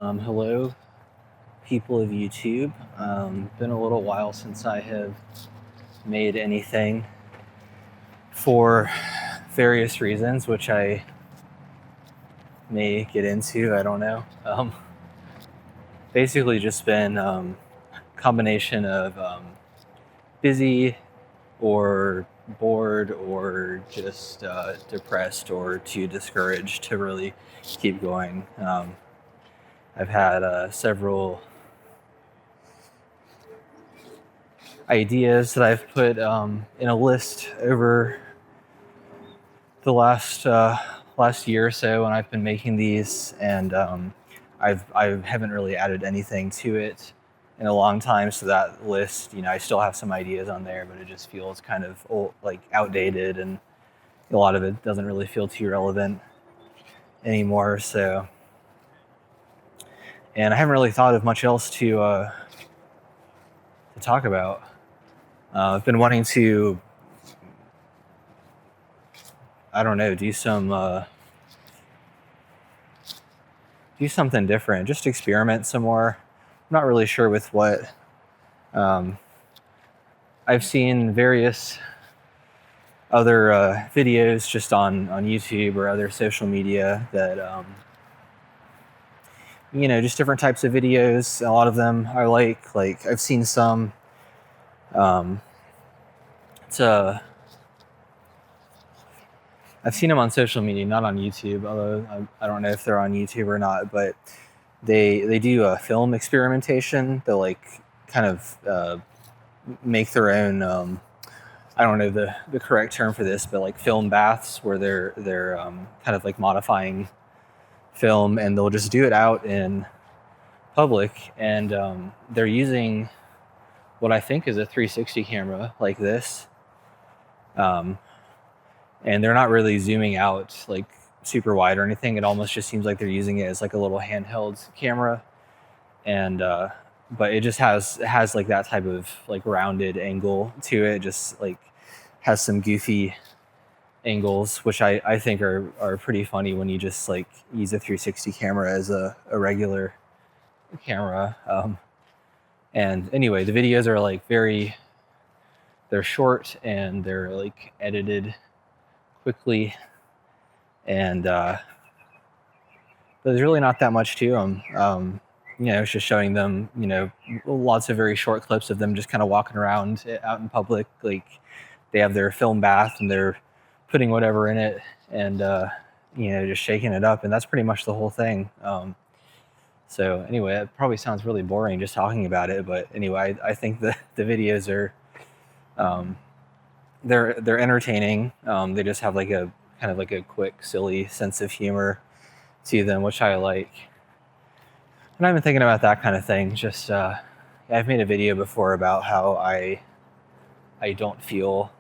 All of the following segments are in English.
Hello, people of YouTube. Been a little while since I have made anything for various reasons, which I may get into. I don't know. Basically, just been combination of busy or bored or just depressed or too discouraged to really keep going. I've had several ideas that I've put in a list over the last year or so, and I've been making these, and I haven't really added anything to it in a long time. So that list, I still have some ideas on there, but it just feels kind of old, like outdated, and a lot of it doesn't really feel too relevant anymore. So, and I haven't really thought of much else to talk about. I've been wanting to, I don't know, do something different, just experiment some more. I'm not really sure with what. Um, I've seen various other videos just on YouTube or other social media that, just different types of videos. A lot of them I like I've seen some, um, I've seen them on social media, not on YouTube, although I don't know if they're on YouTube or not, but they do a film experimentation. They'll like kind of make their own, I don't know the correct term for this, but like film baths where they're kind of like modifying film, and they'll just do it out in public, and they're using what I think is a 360 camera like this, um, and they're not really zooming out like super wide or anything. It almost just seems like they're using it as like a little handheld camera, and but it just has like that type of like rounded angle to it, just like has some goofy angles, which I think are pretty funny when you just like use a 360 camera as a regular camera. And anyway, the videos are like they're short and they're like edited quickly, and but there's really not that much to them. It's just showing them, lots of very short clips of them just kind of walking around out in public. Like they have their film bath and they're putting whatever in it, and just shaking it up, and that's pretty much the whole thing. So anyway, it probably sounds really boring just talking about it, but anyway, I think the videos are, they're entertaining. They just have like a kind of like a quick, silly sense of humor to them, which I like. And I've been thinking about that kind of thing. Just I've made a video before about how I don't feel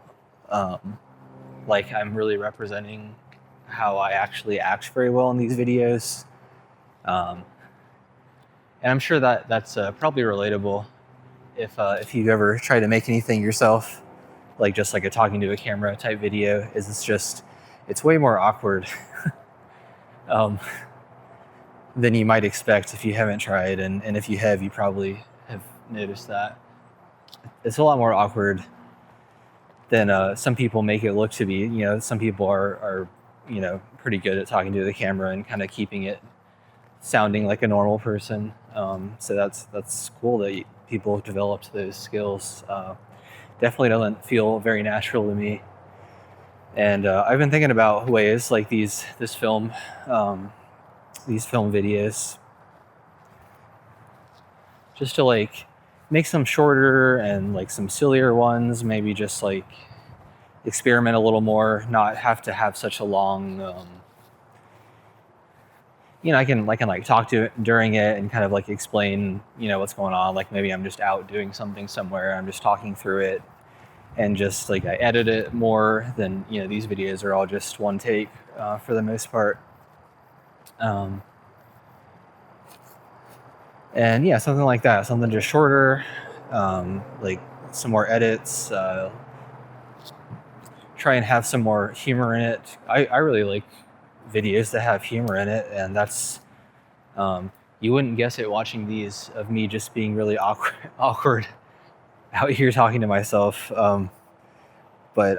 like I'm really representing how I actually act very well in these videos. And I'm sure that that's probably relatable if you've ever tried to make anything yourself, like just like a talking to a camera type video. It's way more awkward um, than you might expect if you haven't tried, and if you have, you probably have noticed that. It's a lot more awkward than some people make it look to be. Some people are pretty good at talking to the camera and kind of keeping it sounding like a normal person. So that's cool that people have developed those skills. Definitely doesn't feel very natural to me. And I've been thinking about ways like these film videos, just to like make some shorter and like some sillier ones. Maybe just like experiment a little more, not have to have such a long. I can like talk to it during it and kind of like explain, what's going on. Like maybe I'm just out doing something somewhere. I'm just talking through it, and just like I edit it more than these videos are all just one take for the most part. And yeah, something like that, something just shorter, like some more edits. Try and have some more humor in it. I really like videos that have humor in it, and that's You wouldn't guess it watching these of me just being really awkward out here talking to myself. But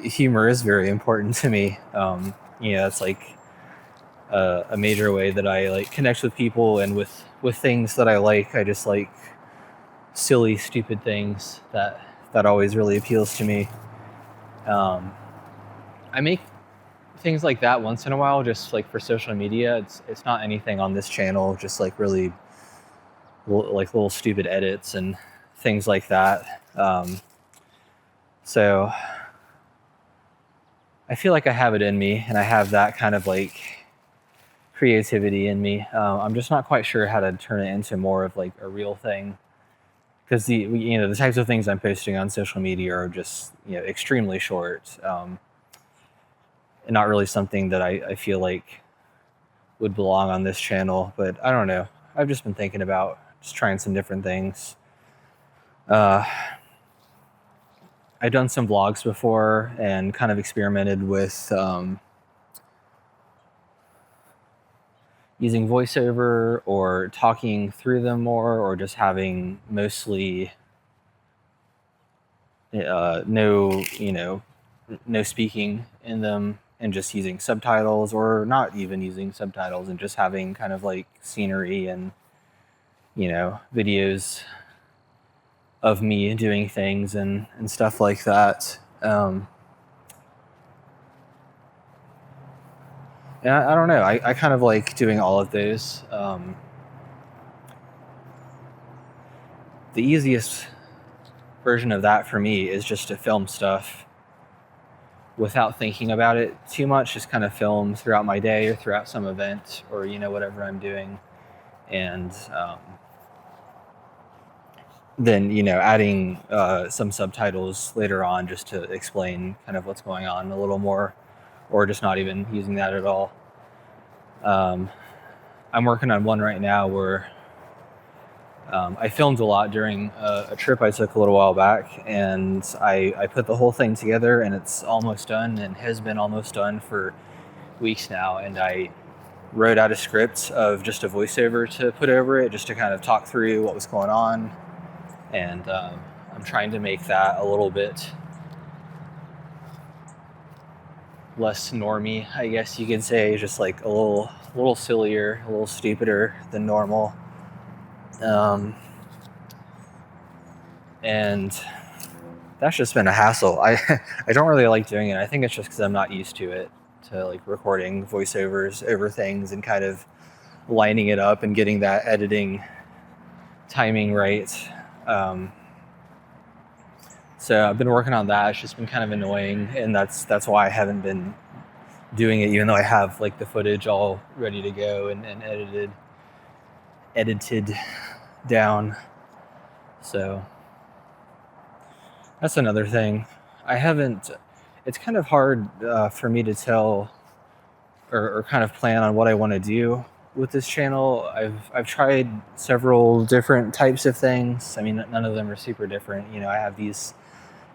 humor is very important to me. It's like a major way that I like connect with people and with things that I like. I just like silly, stupid things that always really appeals to me. I make things like that once in a while, just like for social media. It's not anything on this channel, just like really like little stupid edits and things like that. So I feel like I have it in me, and I have that kind of like creativity in me. I'm just not quite sure how to turn it into more of like a real thing, because the types of things I'm posting on social media are just extremely short, and not really something that I feel like would belong on this channel. But I don't know. I've just been thinking about just trying some different things. I've done some vlogs before and kind of experimented with using voiceover or talking through them more, or just having mostly no speaking in them, and just using subtitles, or not even using subtitles, and just having kind of like scenery and videos of me doing things and stuff like that. And I don't know. I kind of like doing all of those. The easiest version of that for me is just to film stuff without thinking about it too much. Just kind of film throughout my day or throughout some event, or whatever I'm doing, and then adding some subtitles later on just to explain kind of what's going on a little more, or just not even using that at all. I'm working on one right now where I filmed a lot during a trip I took a little while back, and I put the whole thing together, and it's almost done, and has been almost done for weeks now. And I wrote out a script of just a voiceover to put over it, just to kind of talk through what was going on. And I'm trying to make that a little bit less normy, I guess you could say, just like a little sillier, a little stupider than normal. And that's just been a hassle. I don't really like doing it. I think it's just because I'm not used to it, to like recording voiceovers over things and kind of lining it up and getting that editing timing right. So I've been working on that. It's just been kind of annoying, and that's why I haven't been doing it, even though I have like the footage all ready to go and edited down. So that's another thing. It's kind of hard for me to tell or kind of plan on what I want to do with this channel. I've tried several different types of things. I mean, none of them are super different. I have these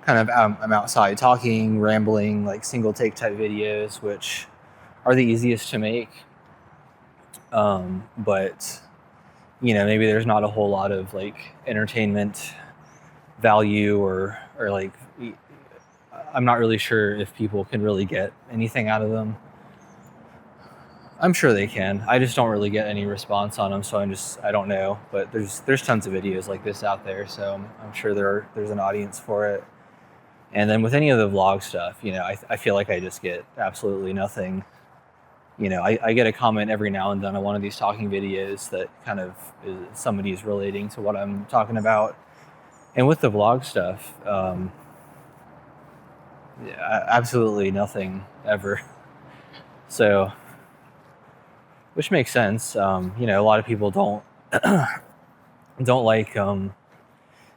kind of I'm outside talking, rambling, like single take type videos, which are the easiest to make. But maybe there's not a whole lot of like entertainment value, or like I'm not really sure if people can really get anything out of them. I'm sure they can. I just don't really get any response on them, so I don't know. But there's tons of videos like this out there, so I'm sure there's an audience for it. And then with any of the vlog stuff, I feel like I just get absolutely nothing. I get a comment every now and then on one of these talking videos that kind of somebody's relating to what I'm talking about. And with the vlog stuff, absolutely nothing ever. So, which makes sense. A lot of people don't like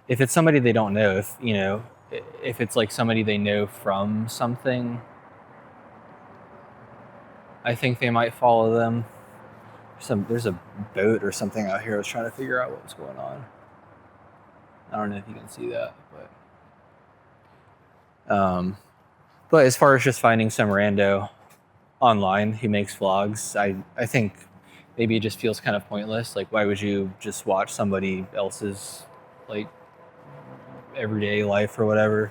if it's somebody they don't know. If it's like somebody they know from something, I think they might follow them. There's a boat or something out here. I was trying to figure out what was going on. I don't know if you can see that, but as far as just finding some rando online who makes vlogs, I think maybe it just feels kind of pointless. Like, why would you just watch somebody else's like everyday life or whatever?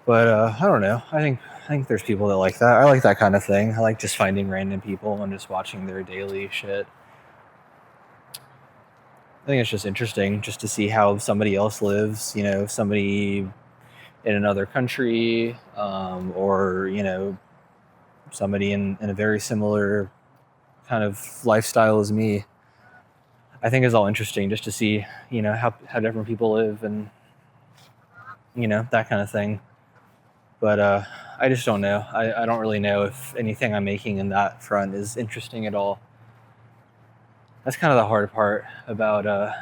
But I don't know. I think there's people that like that. I like that kind of thing. I like just finding random people and just watching their daily shit. I think it's just interesting just to see how somebody else lives. You know, somebody in another country, or you know, somebody in a very similar kind of lifestyle as me. I think is all interesting just to see, you know, how different people live and, you know, that kind of thing. But I just don't know. I don't really know if anything I'm making in that front is interesting at all. That's kind of the hard part about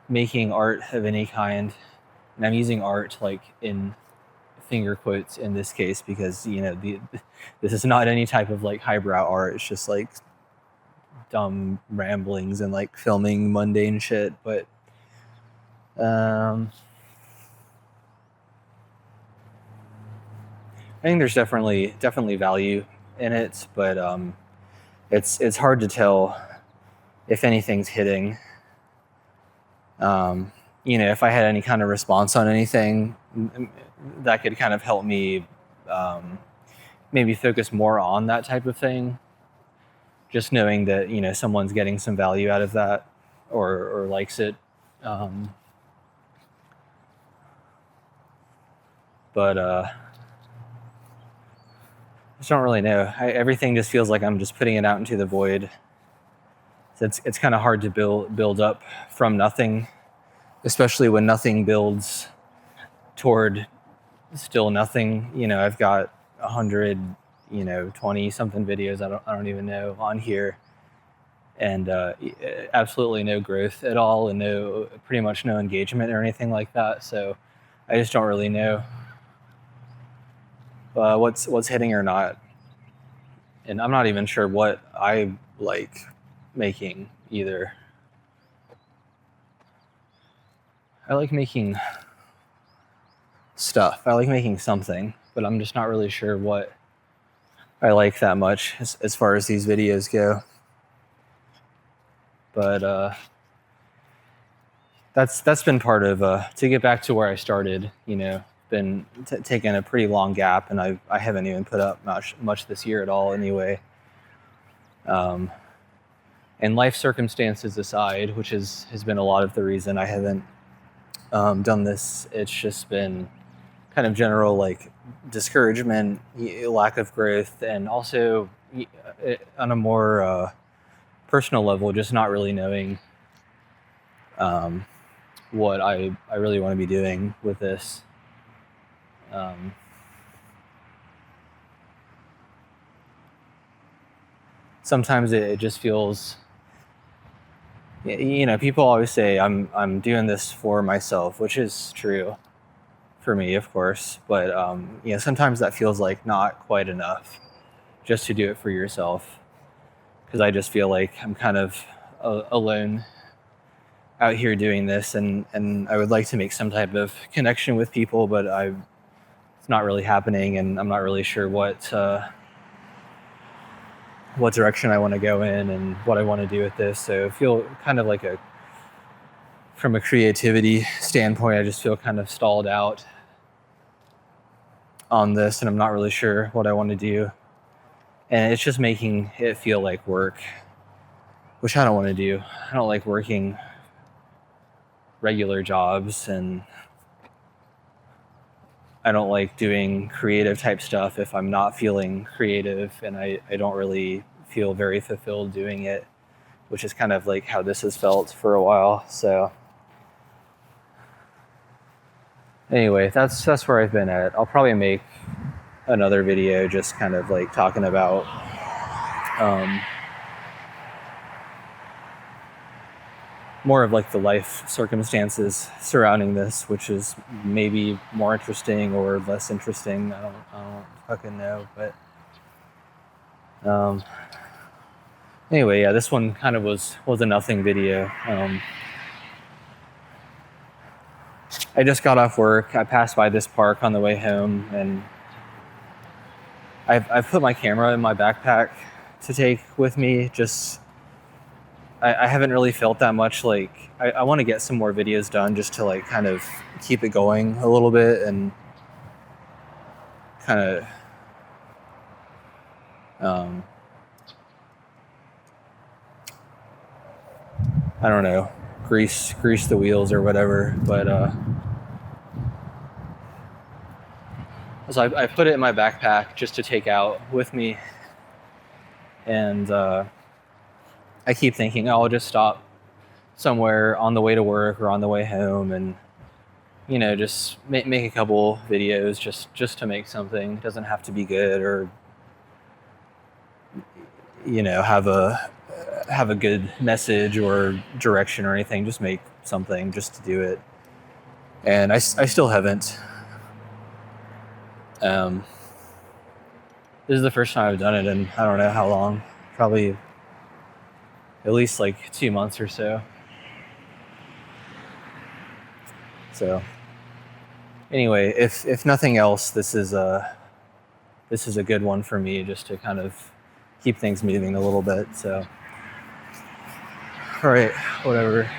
making art of any kind. And I'm using art like in finger quotes in this case because, you know, this is not any type of like highbrow art. It's just like dumb ramblings and like filming mundane shit. But I think there's definitely value in it, but it's hard to tell if anything's hitting. You know, if I had any kind of response on anything, that could kind of help me maybe focus more on that type of thing. Just knowing that, you know, someone's getting some value out of that or likes it. But I just don't really know. Everything just feels like I'm just putting it out into the void. So it's kind of hard to build up from nothing, especially when nothing builds toward still nothing. You know, I've got 100, you know, 20 something videos. I don't even know on here, and absolutely no growth at all, and pretty much no engagement or anything like that. So I just don't really know what's hitting or not, and I'm not even sure what I like making either. I like making stuff. I like making something, but I'm just not really sure what I like that much as far as these videos go. But that's been part of to get back to where I started. You know, been taking a pretty long gap, and I haven't even put up much this year at all. Anyway, and life circumstances aside, which has been a lot of the reason I haven't done this. It's just been kind of general like discouragement, lack of growth, and also on a more personal level, just not really knowing what I really want to be doing with this. Sometimes it just feels, you know, people always say I'm doing this for myself, which is true for me, of course, but you know, sometimes that feels like not quite enough just to do it for yourself, because I just feel like I'm kind of alone out here doing this, and I would like to make some type of connection with people, but it's not really happening, and I'm not really sure what direction I want to go in and what I want to do with this. So I feel kind of like from a creativity standpoint, I just feel kind of stalled out on this, and I'm not really sure what I want to do. And it's just making it feel like work, which I don't want to do. I don't like working regular jobs, and I don't like doing creative type stuff if I'm not feeling creative, and I don't really feel very fulfilled doing it, which is kind of like how this has felt for a while. So anyway, that's where I've been at. I'll probably make another video just kind of like talking about more of like the life circumstances surrounding this, which is maybe more interesting or less interesting. I don't fucking know, but anyway, yeah, this one kind of was a nothing video. I just got off work. I passed by this park on the way home, and I've put my camera in my backpack to take with me. Just I haven't really felt that much like I want to get some more videos done just to like kind of keep it going a little bit and kind of I don't know, grease the wheels or whatever. But so I put it in my backpack just to take out with me, and I keep thinking, oh, I'll just stop somewhere on the way to work or on the way home, and just make a couple videos just to make something. It doesn't have to be good or have a good message or direction or anything. Just make something just to do it. And I still haven't. This is the first time I've done it in I don't know how long. Probably at least like 2 months or so. So anyway, if nothing else, this is a good one for me just to kind of keep things moving a little bit. So all right, whatever.